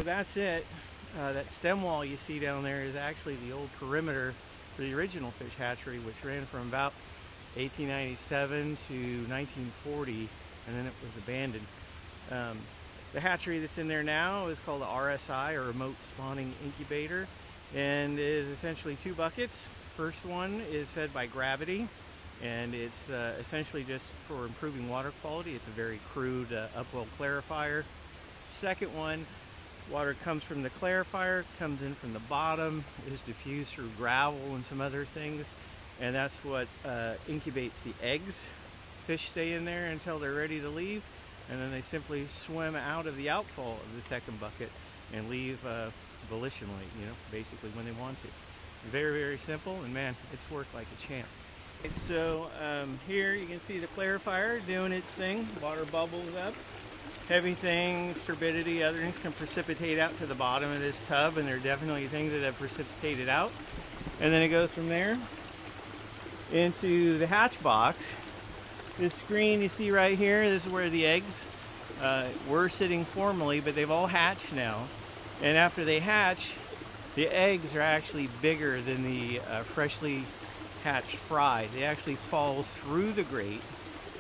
that's it. That stem wall you see down there is actually the old perimeter for the original fish hatchery, which ran from about 1897 to 1940, and then it was abandoned. The hatchery that's in there now is called the RSI, or Remote Spawning Incubator, and is essentially two buckets. First one is fed by gravity, and it's essentially just for improving water quality. It's a very crude upwell clarifier. Second one, water comes from the clarifier, comes in from the bottom, is diffused through gravel and some other things, and that's what incubates the eggs. Fish stay in there until they're ready to leave, and then they simply swim out of the outfall of the second bucket and leave volitionally, basically when they want to. Very, very simple, and man, it's worked like a champ. So here you can see the clarifier doing its thing. Water bubbles up. Heavy things, turbidity, other things can precipitate out to the bottom of this tub, and there are definitely things that have precipitated out. And then it goes from there into the hatch box. This screen you see right here, this is where the eggs were sitting formerly, but they've all hatched now. And after they hatch, the eggs are actually bigger than the freshly hatched fry. They actually fall through the grate,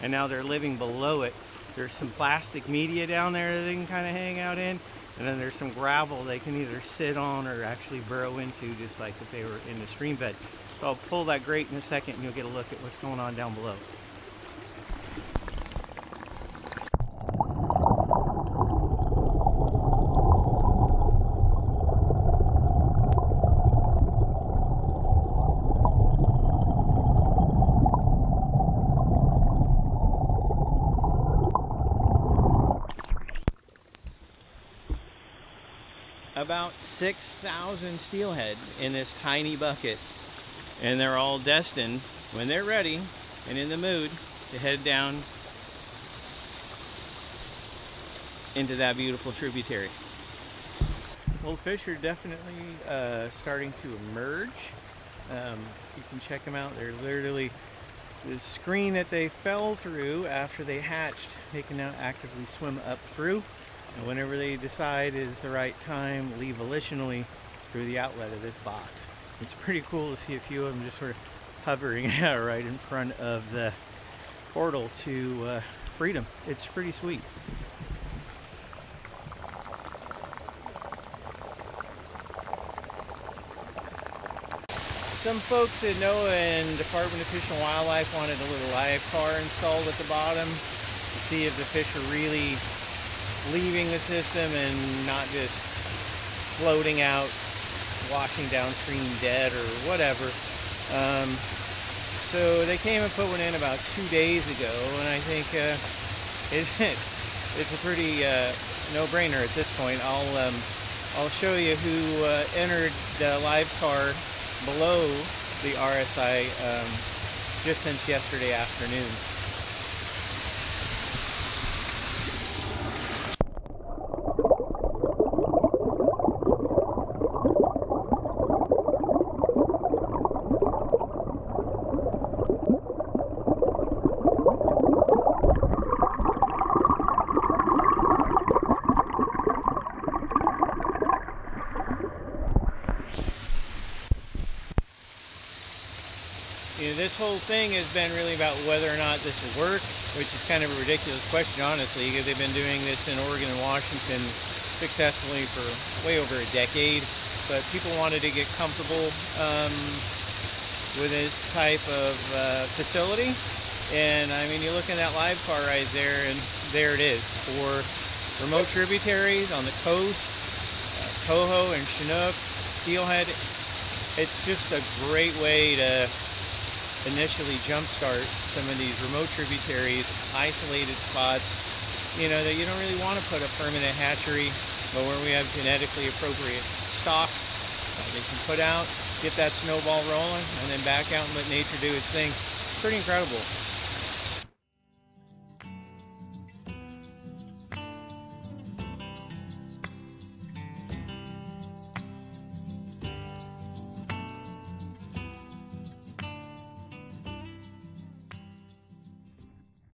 and now they're living below it. There's some plastic media down there that they can kind of hang out in, and then there's some gravel they can either sit on or actually burrow into, just like if they were in the stream bed. So I'll pull that grate in a second and you'll get a look at what's going on down below. About 6,000 steelhead in this tiny bucket, and they're all destined, when they're ready and in the mood, to head down into that beautiful tributary. Well, fish are definitely starting to emerge. You can check them out. They're literally the screen that they fell through after they hatched. They can now actively swim up through. And whenever they decide is the right time, leave volitionally through the outlet of this box. It's pretty cool to see a few of them just sort of hovering out right in front of the portal to freedom. It's pretty sweet. Some folks that know in Department of Fish and Wildlife wanted a little live car installed at the bottom to see if the fish are really leaving the system and not just floating out, washing downstream dead or whatever. So they came and put one in about 2 days ago, and I think it's a pretty no-brainer at this point. I'll show you who entered the live car below the RSI just since yesterday afternoon. This whole thing has been really about whether or not this will work, which is kind of a ridiculous question, honestly, because they've been doing this in Oregon and Washington successfully for way over a decade. But people wanted to get comfortable with this type of facility. And I mean, you look in that live car right there, and there it is. For remote tributaries on the coast, coho and chinook, steelhead, it's just a great way to initially jumpstart some of these remote tributaries, isolated spots, that you don't really want to put a permanent hatchery, but where we have genetically appropriate stock, they can put out, get that snowball rolling, and then back out and let nature do its thing. Pretty incredible.